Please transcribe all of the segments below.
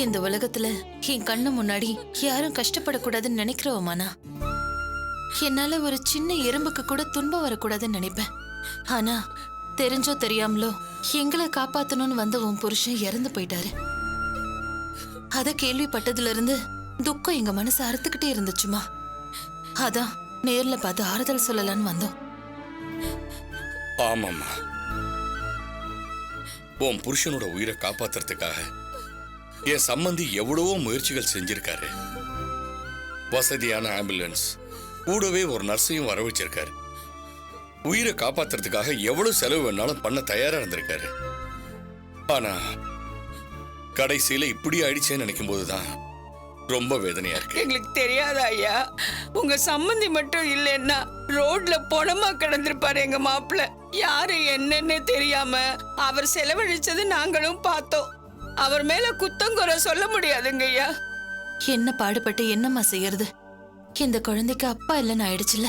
இந்த உலகத்துல என் கண்ணு முன்னாடி யாரும் கஷ்டப்படக்கூடாதுன்னு நினைக்கிறவமானா என்னால ஒரு சின்ன எறும்புக்கு கூட துன்பம் வரக்கூடாதுன்னு நினைப்பேன். ஆனா தெரிஞ்சோ தெரியாமலோ எங்களை காப்பாத்தணும்னு வந்த உன் புருஷன் இறந்து போயிட்டாரு. அத கேள்விப்பட்டதுல இருந்து துக்கம் எங்க மனசு அறுத்துக்கிட்டே இருந்துச்சுமா. அதான் நேர்ல பார்த்து ஆறுதல் சொல்லலான்னு வந்தோம். ஆமாம்மா, உன் புருஷனோட உயிரை காப்பாத்துறதுக்காக என் சம்பந்தி எவ்வளவோ முயற்சிகள் செஞ்சிருக்காரு. வசதியான ஆம்புலன்ஸ் கூடவே ஒரு நர்ஸையும் வர வச்சிருக்காரு. உயிரை காப்பாத்துறதுக்காக எவ்வளவு செலவு வேணாலும் பண்ண தயாரா இருந்திருக்காரு. ஆனா கடைசியில இப்படி ஆயிடுச்சேன்னு நினைக்கும் போதுதான் ரொம்ப வேதனையா இருக்கு. எங்களுக்கு தெரியாதா ஐயா? உங்க சம்பந்தி மட்டும் இல்லைன்னா ரோட்ல பொணமா கிடந்திருப்பாரு எங்க மாப்பிள்ள. யாரு என்னன்னு தெரியாம அவர் செலவழிச்சது நாங்களும் பார்த்தோம். அவர் மேல குத்தங்குறை சொல்ல முடியாதுங்க ஐயா. என்ன பாடுபட்டு என்னம்மா செய்யறது? இந்த குழந்தைக்கு அப்பா இல்லைன்னு ஆயிடுச்சுல.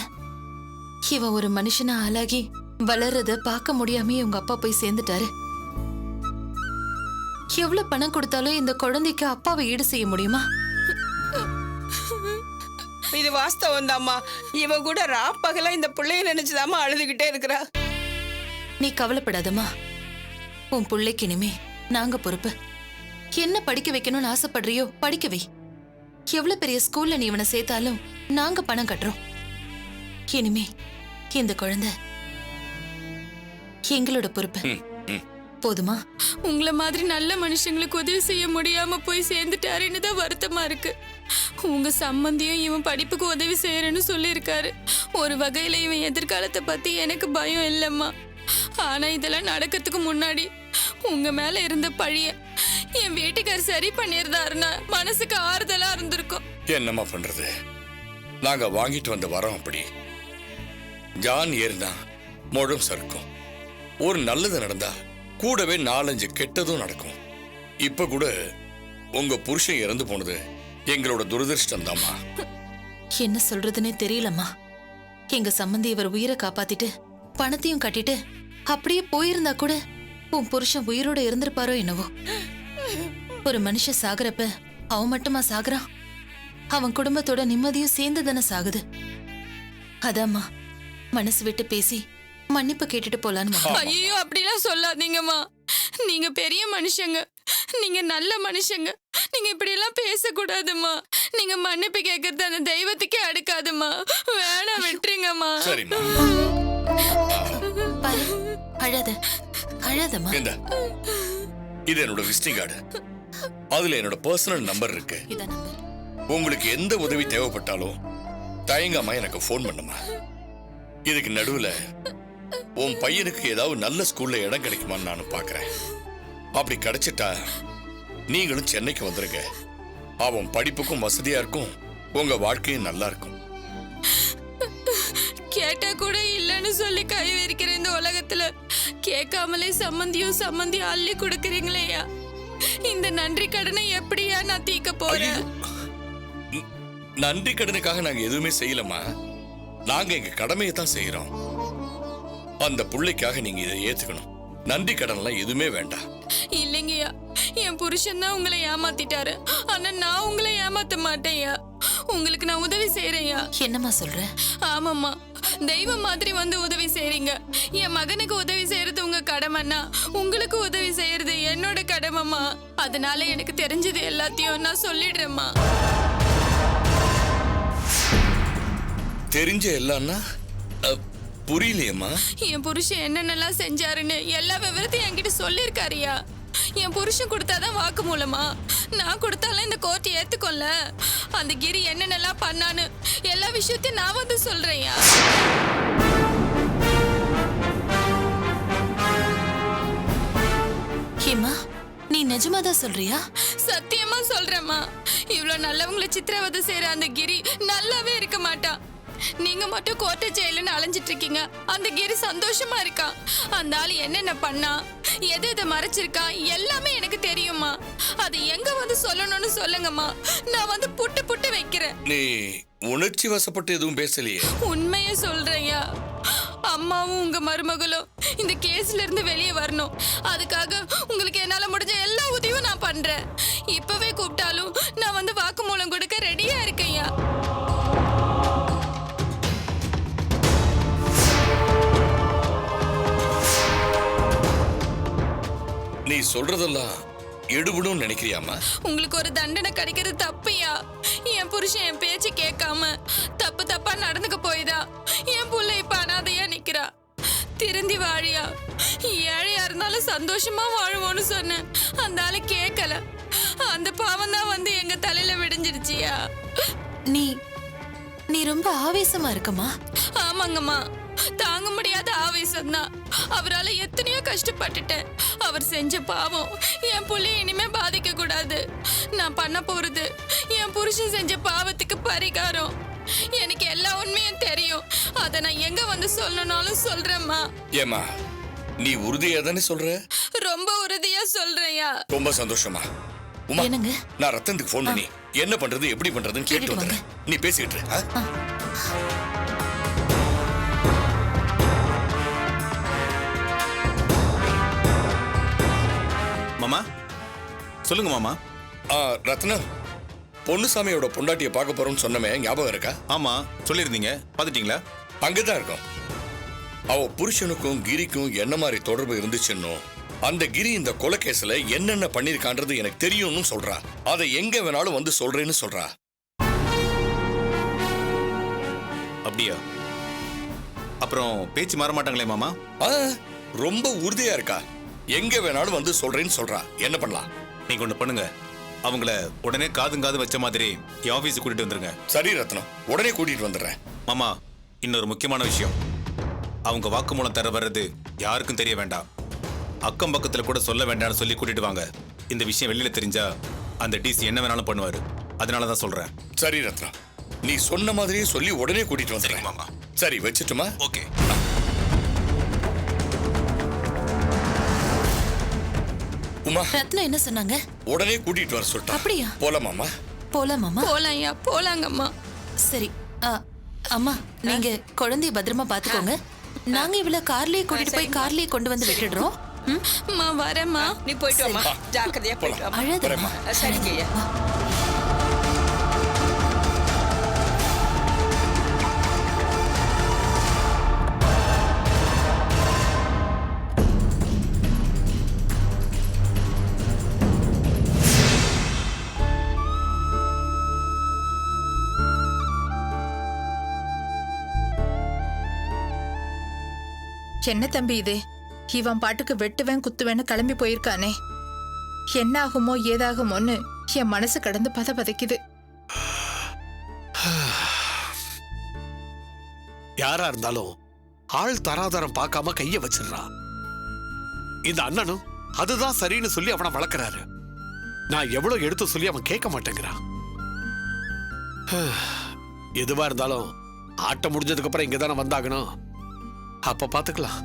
இவன் ஒரு மனுஷனா ஆளாகி வளர்றத பார்க்க முடியாம உங்க அப்பா போய் சேர்ந்துட்டாரு. எவ்வளவு பணம் கொடுத்தாலும் இந்த குழந்தைக்கு அப்பாவை ஈடு செய்ய முடியுமா? இது வாஸ்தவம் தாம்மா. இவ கூட ராப்பகலா இந்த பிள்ளைய நினைச்சுதாம்மா அழுதுகிட்டே இருக்கிறா. நீ கவலைப்படாதம்மா. உன் பிள்ளைக்கு இனிமே நாங்க பொறுப்பு. என்ன படிக்க வைக்கணும்னு ஆசைப்படுறியோ படிக்க வை. எவ்வளவு பெரிய ஸ்கூல்ல நீ இவனை சேர்த்தாலும் நாங்க பணம் கட்டுறோம். இனிமே இந்த குழந்தை எங்களோட பொறுப்பு. போதுமா? உங்களை மாதிரி நல்ல மனுஷங்களுக்கு உதவி செய்ய முடியாம போய் சேர்ந்துட்டாருன்னு தான் வருத்தமா இருக்கு. உங்க சம்பந்தியும் இவன் படிப்புக்கு உதவி செய்யறேன்னு சொல்லியிருக்காரு. ஒரு வகையில இவன் எதிர்காலத்தை பத்தி எனக்கு பயம் இல்லம்மா. ஆனா இதெல்லாம் நடக்கிறதுக்கு முன்னாடி உங்க மேல இருந்த பழிய என் வீட்டுக்கார் சரி பண்ணியிருந்தாருன்னா மனசுக்கு ஆறுதலா இருந்திருக்கும். என்னம்மா பண்றது? நாங்க வாங்கிட்டு வந்த வரோம் அப்படி. ஜான் ஏறினா முழும் சறுக்கும். ஒரு நல்லது நடந்தா கூடவே 4-5 கெட்டதும் நடக்கும். இப்ப கூட உங்க புருஷன் இறந்து போனது எங்களோட துரதிருஷ்டம் தாம்மா. என்ன சொல்றதுன்னே தெரியலம்மா. எங்க சம்பந்தி இவர் உயிரை காப்பாத்திட்டு பணத்தையும் கட்டிட்டு அப்படியே போயிருந்தா கூட உன் புருஷன் உயிரோட இருந்திருப்பாரோ என்னவோ. ஒரு மனுஷன் சாகுறப்ப அவன் மட்டுமா சாகுறான்? அவன் குடும்பத்தோட நிம்மதியும் சேர்ந்து தானே சாகுது. அதாம்மா மனசு விட்டு பேசி மன்னிப்பு கேட்டுட்டு போலான்னு. ஐயோ அப்படிலாம் சொல்லாதீங்கம்மா. நீங்க பெரிய மனுஷங்க, நீங்க நல்ல மனுஷங்க. நீங்க இப்படி எல்லாம் பேசக்கூடாதுமா. நீங்க மன்னிப்பு கேட்கறது அந்த தெய்வத்துக்கே அடுக்காதுமா. வேணாம், விட்டுருங்கம்மா. சரிம்மா. அழாத அழாதம்மா. இது என்னோட விசிட்டிங் கார்டு. அதுல என்னோட பர்சனல் நம்பர் இருக்கு. உங்களுக்கு எந்த உதவி தேவைப்பட்டாலும் தயங்காம எனக்கு போன் பண்ணுமா. இதுக்கு நடுவுல உன் பையனுக்கு ஏதாவது நல்ல ஸ்கூல்ல இடம் கிடைக்குமான்னு நானும் பாக்குறேன். அப்படி கிடைச்சிட்டா நீங்களும் சென்னைக்கு வந்துருங்க. அவன் படிப்புக்கும் வசதியா இருக்கும், உங்க வாழ்க்கையும் நல்லா இருக்கும். கேட்டா கூட இல்லன்னு சொல்லி கை வைக்கிற இந்த உலகத்துல கேட்காமலே சம்பந்தியும் அள்ளி கொடுக்கறீங்களேயா. இந்த நன்றி கடனை எப்படியா நான் தீக்க போறேன்? நன்றி கடனுக்காக நாங்க எதுவுமே செய்யலமா. நாங்க எங்க கடமையை தான் செய்யறோம். அந்த புள்ளைக்காக நீங்க இதை ஏத்துக்கணும். நன்றி கடன்லாம் எதுவுமே வேண்டாம். இல்லைங்கய்யா, என் புருஷன் தான் உங்களை ஏமாத்திட்டாரு. ஆனா நான் உங்களை ஏமாத்த மாட்டேன்யா. உங்களுக்கு நான் உதவி செய்யறேன்யா. என்னம்மா சொல்ற? ஆமாம்மா, தெய்வம் மாதிரி வந்து உதவி செய்றீங்க. என் மகனுக்கு உதவி செய்யறது உங்க கடமைன்னா உங்களுக்கு உதவி செய்யறது என்னோட கடமைமா. அதனால எனக்கு தெரிஞ்சது எல்லாத்தையும் நான் சொல்லிடுறேம்மா. தெரிஞ்ச எல்லாம்னா புரியலையம்மா. என் புருஷன் என்னென்னலாம் செஞ்சாருன்னு எல்லா விவரத்தையும் என்கிட்ட சொல்லியிருக்காருயா. என் புருஷன் கொடுத்தாதான் வாக்கு மூலமா. நான் கொடுத்தாலும் இந்த கோர்ட் ஏத்துக்கொள்ள. அந்த கிரி என்னென்னலாம் பண்ணான்னு எல்லா விஷயத்தையும் நான் வந்து சொல்றேன்யா. ஹேமா, நீ நிஜமாதான் சொல்றியா? சத்தியமா சொல்றேம்மா. இவ்வளவு நல்லவங்களை சித்திரவதை செய்யற அந்த கிரி நல்லாவே இருக்க மாட்டான். நீங்க மட்டும் கோட்டை ஜெயிலுன்னு அலைஞ்சிட்டு இருக்கீங்க. அந்த கிரி சந்தோஷமா இருக்கான். அந்த ஆள் என்னென்ன பண்ணா, எதை எதை மறைச்சிருக்கா எல்லாமே எனக்கு தெரியுமா. அது எங்க வந்து சொல்லணும்னு சொல்லுங்கம்மா. நான் வந்து புட்டு புட்டு வைக்கிறேன். நீ உணர்ச்சி வசப்பட்டு எதுவும் பேசலையே. உண்மையை சொல்றேன்யா. அம்மாவும் உங்க மருமகளும் இந்த கேஸ்ல இருந்து வெளியே வரணும். அதுக்காக உங்களுக்கு என்னால முடிஞ்ச எல்லா உதவியும் நான் பண்றேன். இப்பவே கூப்பிட்டாலும் நான் வந்து வாக்குமூலம் கொடுக்க ரெடியா இருக்கேன்யா. நீ சொல்றதெல்லாம் எடுபடும் நினைக்கிறியாமா? உங்களுக்கு ஒரு தண்டனை கிடைக்கிறது தப்புயா. என் புருஷன் என் பேச்சு கேட்காம தப்பா நடந்துக்க போய்தான் என் புள்ள இப்ப அனாதையா நிக்கிறா. திருந்தி வாழியா, ஏழையா இருந்தாலும் சந்தோஷமா வாழுவோன்னு சொன்னேன். அந்த ஆளு கேட்கல. அந்த பாவம் தான் வந்து எங்க தலையில விடிஞ்சிருச்சியா. நீ நீ ரொம்ப ஆவேசமா இருக்கமா? ஆமாங்கம்மா, தாங்க முடியாத ஆவேசம்தான். அவரால எத்தனையோ கஷ்டப்பட்டுட்டேன். அவர் செஞ்ச பாவம் என் புள்ளைய இனிமே பாதிக்க கூடாது. நான் பண்ண போறது என் புருஷன் செஞ்ச பாவத்துக்கு பரிகாரம். எனக்கு எல்லா உண்மையும் தெரியும். அத நான் எங்க வந்து சொல்லணும்னாலும் சொல்றேம்மா. ஏமா, நீ உறுதியா தானே சொல்ற? ரொம்ப உறுதியா சொல்றேன்யா. ரொம்ப சந்தோஷமா. உமா, என்னங்க? நான் ரத்தனுக்கு ஃபோன் பண்ணி என்ன பண்றது எப்படி பண்றதுன்னு கேட்டு கேட்டுட்டு வந்துடுறேன். நீ பேசிட்டு இரு, ஆ? மாமா சொல்லுங்க மாமா. ரத்னா, பொன்னுசாமியோட பொண்டாட்டிய பார்க்க போறோம்னு சொன்னமே ஞாபகம் இருக்கா? ஆமா சொல்லியிருந்தீங்க, பாத்துட்டீங்களா? அங்கதான் இருக்கும். அவ புருஷனுக்கும் கிரிக்கும் என்ன மாதிரி தொடர்பு இருந்துச்சுன்னு, அந்த கிரி இந்த கொலை கேஸ்ல என்னென்ன பண்ணிருக்கான்றது எனக்கு தெரியும்னு சொல்றா. அதை எங்க வேணாலும் வந்து சொல்றேன்னு சொல்றா. அப்படியா? அப்புறம் பேச்சு மாற மாட்டாங்களே மாமா? ரொம்ப உறுதியா இருக்கா. எங்க வேணாலும் வந்து சொல்றேன்னு சொல்றா. என்ன பண்ணலாம்? நீங்க ஒண்ணு பண்ணுங்க, அவங்கள உடனே காது வச்ச மாதிரி என் ஆபீஸுக்கு கூட்டிட்டு வந்துருங்க. சரி ரத்னம், உடனே கூட்டிட்டு வந்துடுறேன். மாமா, இன்னொரு முக்கியமான விஷயம், அவங்க வாக்குமூலம் தர வர்றது யாருக்கும் தெரிய வேண்டாம். அக்கம் பக்கத்துல கூட சொல்ல வேண்டாம்னு சொல்லி கூட்டிட்டு வாங்க. இந்த விஷயம் வெளியில தெரிஞ்சா அந்த டிசி என்ன வேணாலும் பண்ணுவாரு. அதனாலதான் சொல்றேன். சரி ரத்னம், நீ சொன்ன மாதிரியே சொல்லி உடனே கூட்டிட்டு வந்துடுறேன். மாமா. சரி, வச்சுட்டுமா? ஓகே. உமா, ரத்னா என்ன சொன்னாங்க? உடனே கூட்டிட்டு வர சொல்லிட்டா. அப்படியா? போலாமாமா? போலாமாமா? போலாம்யா, போலாங்கம்மா. சரி. அம்மா, நீங்க குழந்தைய பத்திரமா பாத்துக்கோங்க. நாங்க இவ்வளவு கார்லயே கூட்டிட்டு போய் கார்லயே கொண்டு வந்து விட்டுடுறோம். அம்மா வரேம்மா. நீ போயிட்டு வாமா, ஜாக்கிரதையா போயிட்டு வாமா. அழாதம்மா. சரிங்க ஐயா. என்ன தம்பி இது? இவன் பாட்டுக்கு வெட்டுவேன் குத்துவேன்னு கிளம்பி போயிருக்கானே. என்ன ஆகுமோ ஏதாகுமோன்னு என் மனசு கடந்து பதைக்குது. யாரா இருந்தாலும் ஆள் தராதரம் பார்க்காம கைய வச்சிடறான். இந்த அண்ணனும் அதுதான் சரின்னு சொல்லி அவனை வளர்க்கறாரு. நான் எவ்வளவு எடுத்து சொல்லி அவன் கேட்க மாட்டேங்கிறான். எதுவா இருந்தாலும் ஆட்டம் முடிஞ்சதுக்கு அப்புறம் இங்கதானே வந்தாகணும். அப்ப பாத்துக்கலாம்.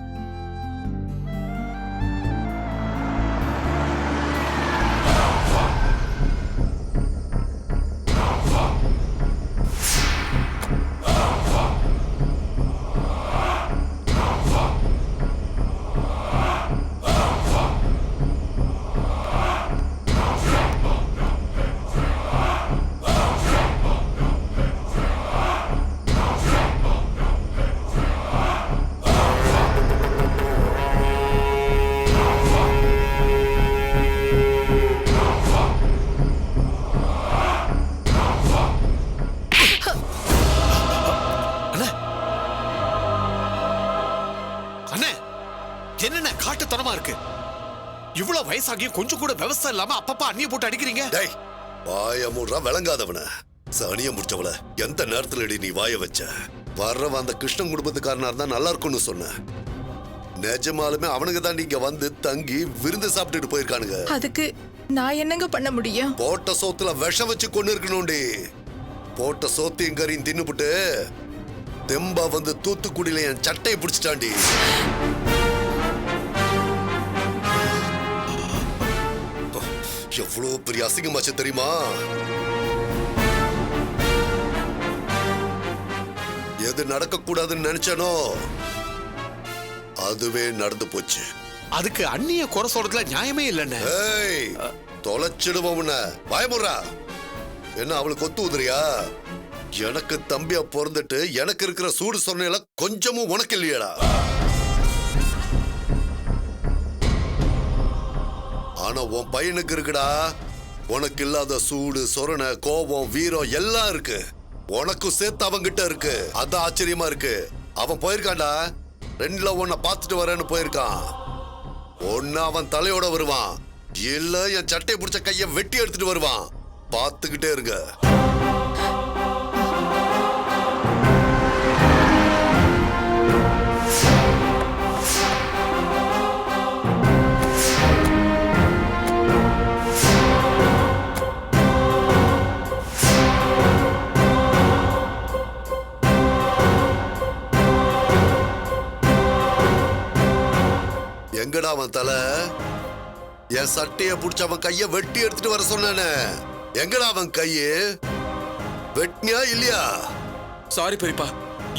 என்னென்ன காட்டுத்தனமா இருக்கு? இவ்வளவு வயசாகியும் கொஞ்சம் கூட விவசாயம் இல்லாம அப்பப்பா அண்ணிய போட்டு அடிக்கிறீங்க. டேய், வாய மூடுறா விளங்காதவன. சனிய முடிச்சவள எந்த நேரத்துல நீ வாய வச்ச? வர்றவன் அந்த கிருஷ்ணன் குடும்பத்துக்காரனா இருந்தா நல்லா இருக்கும்னு சொன்ன. நிஜமாலுமே அவனுக்கு தான் நீங்க வந்து தங்கி விருந்து சாப்பிட்டுட்டு போயிருக்கானுங்க. அதுக்கு நான் என்னங்க பண்ண முடியும்? போட்ட சோத்துல விஷம் வச்சு கொண்டு இருக்கணும்டி. போட்ட சோத்தையும் கறியும் தின்னுபுட்டு தெம்பா வந்து தூத்துக்குடியில என் சட்டையை பிடிச்சிட்டாண்டி. எவ்வளவு பெரிய அசிங்கமாச்சு தெரியுமா? எது நடக்க கூடாதுன்னு நினைச்சனோ அதுவே நடந்து போச்சு. அதுக்கு அண்ணிய குறை சொல்றதுல நியாயமே இல்லைன்னு. ஏய், தொலைச்சிடுவோம் உன்னை. பயமுறா. என்ன அவளுக்கு கொத்து உதிரியா? எனக்கு தம்பியா பிறந்துட்டு எனக்கு இருக்கிற சூடு சொன்ன கொஞ்சமும் உனக்கு இல்லையடா. ஆனா உன் பையனுக்கு இருக்குடா. உனக்கு இல்லாத சூடு சொரணை கோபம் வீரம் எல்லாம் இருக்கு. உனக்கும் சேர்த்து அவங்கிட்ட இருக்கு. அதான் ஆச்சரியமா இருக்கு. அவன் போயிருக்கான்டா. 2ல உன்னை பார்த்துட்டு வரேன்னு போயிருக்கான். ஒன்னு அவன் தலையோட வருவான், இல்ல என் சட்டையை பிடிச்ச கைய வெட்டி எடுத்துட்டு வருவான். பார்த்துக்கிட்டே இருங்க. எங்கடா அவன் தலை? என் சட்டைய புடிச்ச அவன் கைய வெட்டி எடுத்துட்டு வர சொன்னானே, எங்கடா அவன் கைய வெட்டினியா இல்லையா? சாரி பெரியப்பா,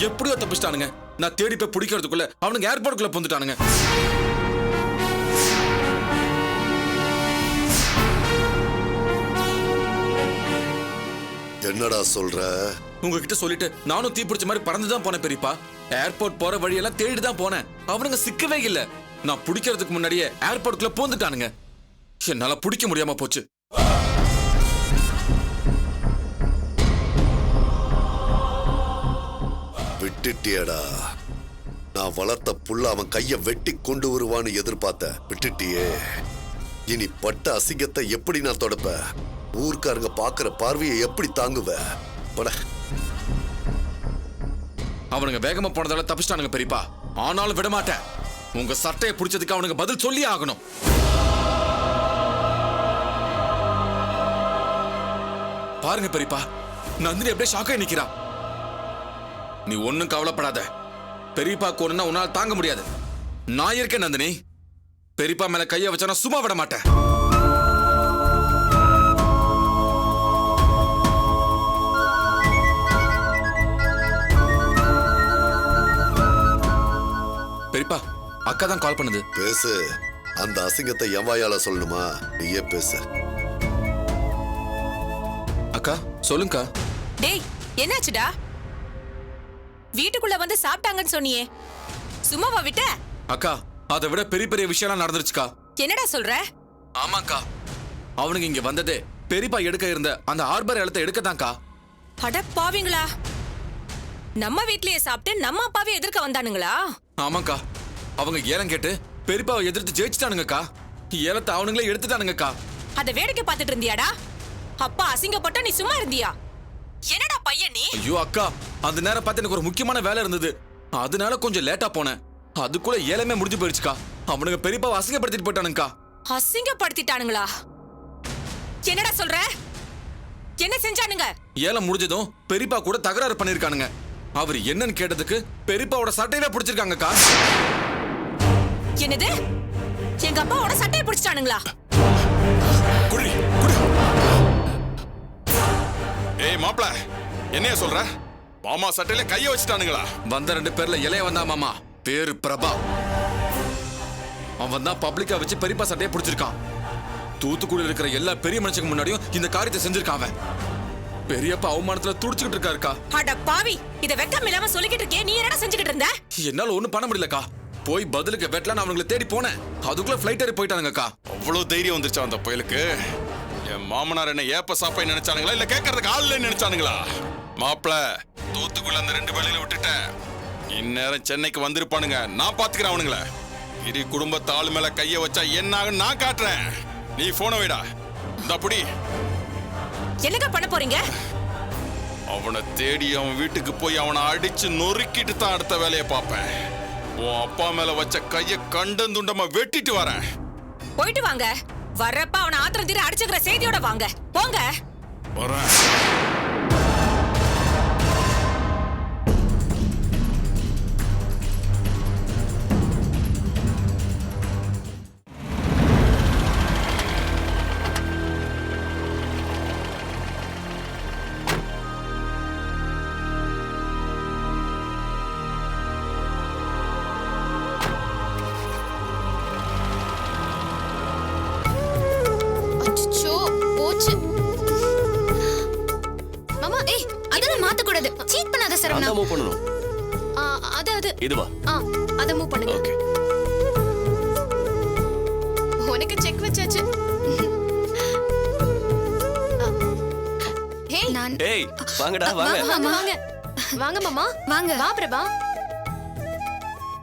எப்படியோ தப்பிச்சிட்டானுங்க. நான் தேடி போய் பிடிக்கிறதுக்குள்ள அவனுங்க ஏர்போர்ட்டுக்குள்ள புந்துட்டானுங்க. என்னடா சொல்ற? உங்ககிட்ட சொல்லிட்டு நானும் தீ பிடிச்ச மாதிரி பறந்துதான் போனேன் பெரியப்பா. ஏர்போர்ட் போற வழியெல்லாம் தேடி தான் போனேன். அவனுங்க சிக்கவே இல்ல. நான் பிடிக்கிறதுக்கு முன்னாடியே ஏர்போர்ட்டுக்குள்ள பூந்துட்டானுங்க. என்னால பிடிக்க முடியாம போச்சு. விட்டுட்டியடா. நான் வளர்த்த புள்ள அவன் கைய வெட்டி கொண்டு வருவான்னு எதிர்பார்த்த. விட்டுட்டியே. இனி பட்ட அசிங்கத்தை எப்படி நான் தொடப்ப? ஊர்க்காரங்க பாக்குற பார்வையை எப்படி தாங்குவ? பட. அவனுங்க வேகமா போனதால தப்பிச்சிட்டானுங்க பெரியப்பா. ஆனாலும் விட மாட்டேன். உங்க சட்டையை பிடிச்சதுக்கு அவனுங்க பதில் சொல்லி ஆகணும். பாருங்க பெரியப்பா, நந்தினி அப்படியே ஷாக்காய் நிக்கிறா. நீ ஒன்னும் கவலைப்படாத. பெரியப்பா கோணுன்னா உன்னால தாங்க முடியாது. நான் இருக்கேன் நந்தினி. பெரியப்பா மேல கைய வச்சா நான் சும்மா விட மாட்டேன். பெரியப்பா, அக்கா தான் கால் பண்ணுது. பேசு. அந்த அசிங்கத்தை என் வாயால சொல்லணுமா? நீயே பேசு. அக்கா சொல்லுங்கக்கா. டேய், என்னாச்சுடா? வீட்டுக்குள்ள வந்து சாப்பிட்டாங்கன்னு சொன்னியே, சும்மாவா விட்ட? அக்கா, அதை விட பெரிய பெரிய விஷயம்லாம் நடந்துருச்சுக்கா. என்னடா சொல்ற? ஆமாக்கா, அவனுங்க இங்க வந்ததே பெரியப்பா எடுக்க இருந்த அந்த ஆர்பர் இடத்தை எடுக்கத்தான்க்கா. அட பாவிங்களா, நம்ம வீட்லயே சாப்பிட்டு நம்ம அப்பாவே எதிர்க்க வந்தானுங்களா? ஆமாக்கா, அவங்க ஏலம் கேட்டு பெரியப்பாவை எதிர்த்து ஜெயிச்சுட்டானுங்கக்கா. ஏலத்தை அவனுங்களே எடுத்துட்டானுங்கக்கா. அத வேடிக்கை பார்த்துட்டு இருந்தியாடா? அப்பா அசிங்கப்பட்ட நீ சும்மா இருந்தியா? என்னடா பையன் நீ? ஐயோ அக்கா, அந்த நேரம் பார்த்து எனக்கு ஒரு முக்கியமான வேலை இருந்தது. அதனால கொஞ்சம் லேட்டா போனேன். அதுக்குள்ள ஏலமே முடிஞ்சு போயிடுச்சுக்கா. அவனுங்க பெரியப்பாவை அசிங்கப்படுத்திட்டு போயிட்டானுங்கக்கா. அசிங்கப்படுத்திட்டானுங்களா? என்னடா சொல்ற? என்ன செஞ்சானுங்க? ஏலம் முடிஞ்சதும் பெரியப்பா கூட தகராறு பண்ணிருக்கானுங்க. அவர் என்னன்னு கேட்டதுக்கு பெரியப்பாவோட சட்டையவே பிடிச்சிருக்காங்கக்கா. என்னது? எங்க அப்பாவோட சட்டையை பிடிச்சிட்டானுங்களா? குடி குடி. ஏய் மாப்ள, என்னைய சொல்ற? மாமா சட்டையில கைய வச்சுட்டானுங்களா? வந்த 2 பேர்ல இளைய வந்தா மாமா, பேரு பிரபா. அவன் தான் பப்ளிக்கா வச்சு பெரியப்பா சட்டையை பிடிச்சிருக்கான். தூத்துக்குடியில் இருக்கிற எல்லா பெரிய மனுஷங்க முன்னாடியும் இந்த காரியத்தை செஞ்சிருக்கான் அவன். பெரியப்பா அவமானத்துல துடிச்சுக்கிட்டு இருக்காருக்கா. அட பாவி, இத வெக்கம் இல்லாம சொல்லிக்கிட்டு இருக்கே, நீ என்னடா செஞ்சுக்கிட்டு இருந்த? என்னால ஒண்ணும் பண்ண முடியலக்கா. போய் பதிலுக்கு வெட்டலாம் அவங்களை தேடி போனேன். அதுக்குள்ள ஃபிளைட் ஏறி போயிட்டானுங்கக்கா. அவ்வளவு தைரியம் வந்துருச்சா அந்த புயலுக்கு? என் மாமனார் என்ன ஏப்ப சாப்பாய் நினைச்சானுங்களா இல்ல கேட்கறதுக்கு ஆள் இல்லைன்னு நினைச்சானுங்களா? மாப்ள, தூத்துக்குள்ள அந்த 2 வேலையில விட்டுட்டேன். இந்நேரம் சென்னைக்கு வந்திருப்பானுங்க. நான் பாத்துக்கிறேன் அவனுங்கள. இரு குடும்பத்து ஆளு மேல கைய வச்சா என்ன ஆகும் நான் காட்டுறேன். நீ போன வைடா. இந்த அப்படி என்னங்க பண்ண போறீங்க? அவனை தேடி அவன் வீட்டுக்கு போய் அவனை அடிச்சு நொறுக்கிட்டு தான் அடுத்த வேலையை பார்ப்பேன். உன் அப்பா மேல வச்ச கைய கண்டந்துண்டமா வெட்டிட்டு வரேன். போயிட்டு வாங்க. வர்றப்ப அவனை ஆத்திரம் தீர அடிச்சுக்கிற செய்தியோட வாங்க. போங்க. வரேன். நான் தான் மூவ் பண்ணணும். அது இதுவா? அத மூவ் பண்ணுங்க. ஓகே. உனக்கு செக் வச்சாச்சு. ஹே டேய் வாங்கடா வாங்க. வாங்க வாங்க மாமா வாங்க. வா பிரபா.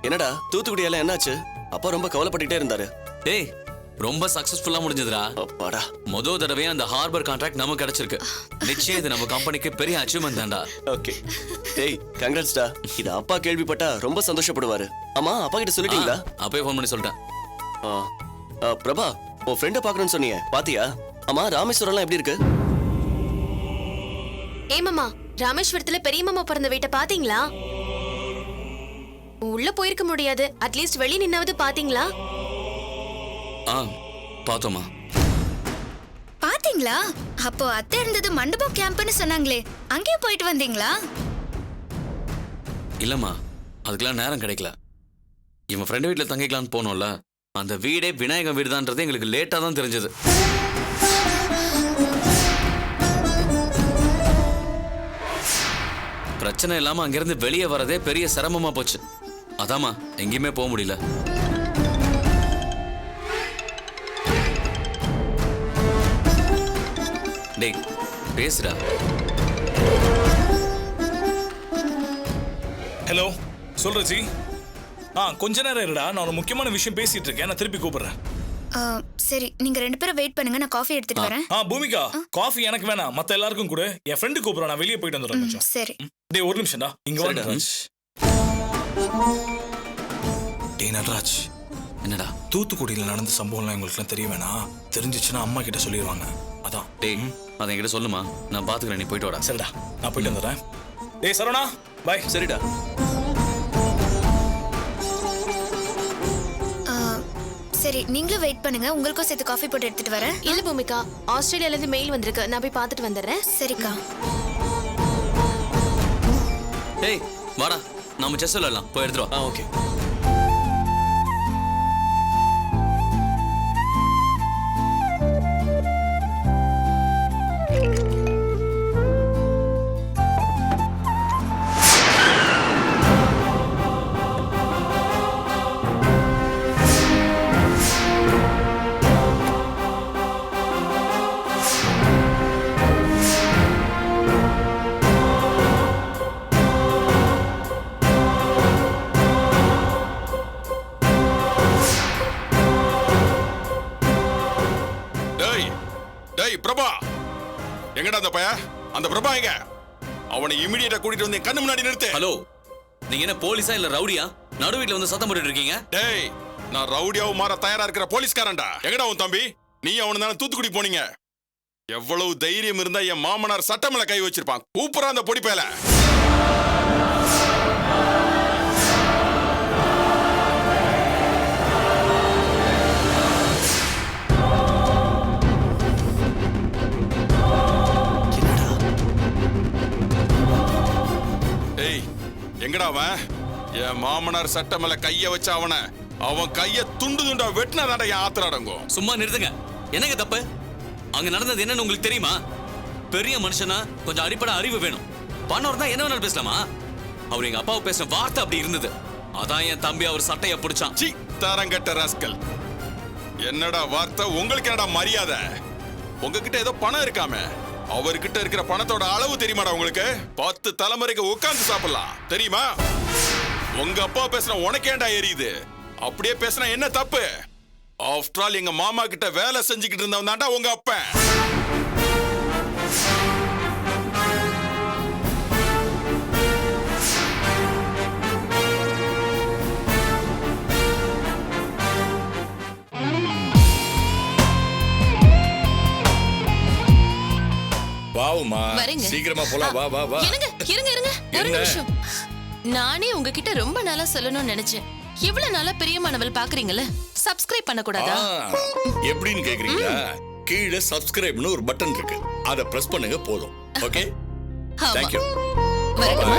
என்னடா தூத்துக்குடி எல்லாம் என்னாச்சு? அப்பா ரொம்ப கவலைப்பட்டுட்டே இருந்தாரு. டேய் ரொம்ப சக்சஸ்ஃபுல்லா முடிஞ்சதுடா. அப்பாடா. முதல் தடவையா அந்த ஹார்பர் கான்ட்ராக்ட் நமக்கு கிடைச்சிருக்கு. நிச்சயம் இது நம்ம கம்பெனிக்கு பெரிய அச்சீவ்மெண்ட் தான்டா. ஓகே. டேய் கங்க்ராட்ஸ் டா. இது அப்பா கேள்விப்பட்டா ரொம்ப சந்தோஷப்படுவாரு. ஆமா அப்பா கிட்ட சொல்லிட்டீங்களா? அப்பவே ஃபோன் பண்ணி சொல்லிட்டேன். பிரபா உன் ஃப்ரெண்ட பார்க்கணும்னு சொன்னீங்க பாத்தியா? ஆமா ராமேஸ்வரம்லாம் எப்படி இருக்கு? மாமா ராமேஸ்வரத்துல பெரிய மாமா பிறந்த வீட்டை பாத்தீங்களா? உள்ள போயிருக்க முடியாது, அட்லீஸ்ட் வெளிய நின்னாவது பாத்தீங்களா? பார்த்தோமா. பாத்தீங்களா? அப்போ அத்தை இருந்தது மண்டபம் கேம்ப்னு சொன்னாங்களே, அங்கேயே போயிட்டு வந்தீங்களா? இல்லம்மா, அதுக்கெல்லாம் நேரம் கிடைக்கல. இவன் ஃப்ரெண்டு வீட்டில் தங்கிக்கலான்னு போனோம்ல, அந்த வீடே விநாயகர் வீடுதான்றது எங்களுக்கு லேட்டாக தான் தெரிஞ்சது. பிரச்சனை இல்லாம அங்கிருந்து வெளியே வரதே பெரிய சிரமமா போச்சு. அதாம்மா எங்கேயுமே போக முடியல. டேய் பேசுடா. ஹலோ சொல்ற ஜி. கொஞ்ச நேரம் இருடா, நான் ஒரு முக்கியமான விஷயம் பேசிட்டு இருக்கேன், நான் திருப்பி கூப்பிடுறேன். சரி நீங்க 2 பேரும் வெயிட் பண்ணுங்க, நான் காஃபி எடுத்துட்டு வரேன். பூமிகா காஃபி எனக்கு வேணாம், மத்த எல்லாருக்கும் கூட. என் ஃப்ரெண்டு கூப்பிடுறேன், நான் வெளியே போயிட்டு வந்துடுறேன். சரி. டேய் ஒரு நிமிஷம்டா, இங்க வா நட்ராஜ். டேய் நட்ராஜ், என்னடா தூத்துக்குடியில் நடந்த சம்பவம்லாம் எங்களுக்குலாம் தெரிய வேணாம். தெரிஞ்சிச்சுன்னா அம்மா கிட்ட சொல்லிடுவாங்க. அதான். டேய் அதை என்கிட்ட சொல்லுமா, நான் பாத்துக்கிறேன், நீ போயிட்டு வாடா. சரிடா நான் போயிட்டு வந்துடுறேன். டேய் சரவணா பாய். சரிடா. சரி நீங்களும் வெயிட் பண்ணுங்க, உங்களுக்கும் சேர்த்து காஃபி போட்டு எடுத்துட்டு வரேன். இல்ல பூமிகா, ஆஸ்திரேலியால இருந்து மெயில் வந்திருக்கு, நான் போய் பார்த்துட்டு வந்துடுறேன். சரிக்கா. டேய் வாடா, நாம செஸ் விளையாடலாம், போய் எடுத்துட்டு வா. ஓகே. பிரபா எங்கடா அந்த பையன்? அந்த பிரபா எங்க? அவனை இமிடியேட்டா கூட்டிட்டு வந்து கண்ணு முன்னாடி நிறுத்து. ஹலோ, நீங்க என்ன போலீஸா இல்ல ரவுடியா? நடு வீட்ல வந்து சத்தம் போட்டுட்டு இருக்கீங்க. டேய் நான் ரவுடியாவும் மாற தயாரா இருக்கிற போலீஸ்காரன்டா. எங்கடா உன் தம்பி? நீ அவன தான தூத்துக்குடி போனீங்க. எவ்வளவு தைரியம் இருந்தா என் மாமனார் சட்டமேல கை வச்சிருப்பான். கூப்பிடுற அந்த பொடி பயல. எங்கடா அவன்? என் மாமனார் சட்ட மேல கைய வச்ச அவன் கைய துண்டு துண்டா வெட்டினாடா என் ஆத்திர அடங்கும். சும்மா நிறுத்துங்க. என்னங்க தப்பு? அங்க நடந்தது என்னன்னு உங்களுக்கு தெரியுமா? பெரிய மனுஷனா கொஞ்சம் அடிப்படை அறிவு வேணும். பணம் இருந்தா என்ன வேணாலும் பேசலாமா? அவர் எங்க அப்பாவை பேசின வார்த்தை அப்படி இருந்தது. அதான் என் தம்பி அவர் சட்டைய பிடிச்சான். C தரங்கட்ட rascal. என்னடா வார்த்தை? உங்களுக்கு என்னடா மரியாதை? உங்ககிட்ட ஏதோ பணம் இருக்காமே, அவர்கிட்ட இருக்கிற பணத்தோட அளவு தெரியுமாடா உங்களுக்கு? 10 தலைமுறைக்கு உட்கார்ந்து சாப்பிடலாம் தெரியுமா? உங்க அப்பா பேசுன உனக்கேண்டா எரியுது? அப்படியே பேசினா என்ன தப்பு? ஆஃப்டர் ஆல் எங்க மாமா கிட்ட வேலை செஞ்சுக்கிட்டு இருந்தவன் தான்டா உங்க அப்பன். வாவுமா, வரேங்க. சீக்கிரமா போலாம். வா வா வா. இருங்க இருங்க இருங்க ஒரு நிமிஷம். நானே உங்ககிட்ட ரொம்ப நாளா சொல்லணும்னு நினைச்சேன். இவ்வளவு நாளா பிரியமானவள் பாக்குறீங்கல்ல, சப்ஸ்கிரைப் பண்ண கூடாதா? எப்படின்னு கேக்குறீங்களா? கீழே சப்ஸ்கிரைப்னு ஒரு பட்டன் இருக்கு, அதை பிரஸ் பண்ணுங்க போதும். ஓகே, ஆமா. தேங்க்யூ. வரட்டுமா?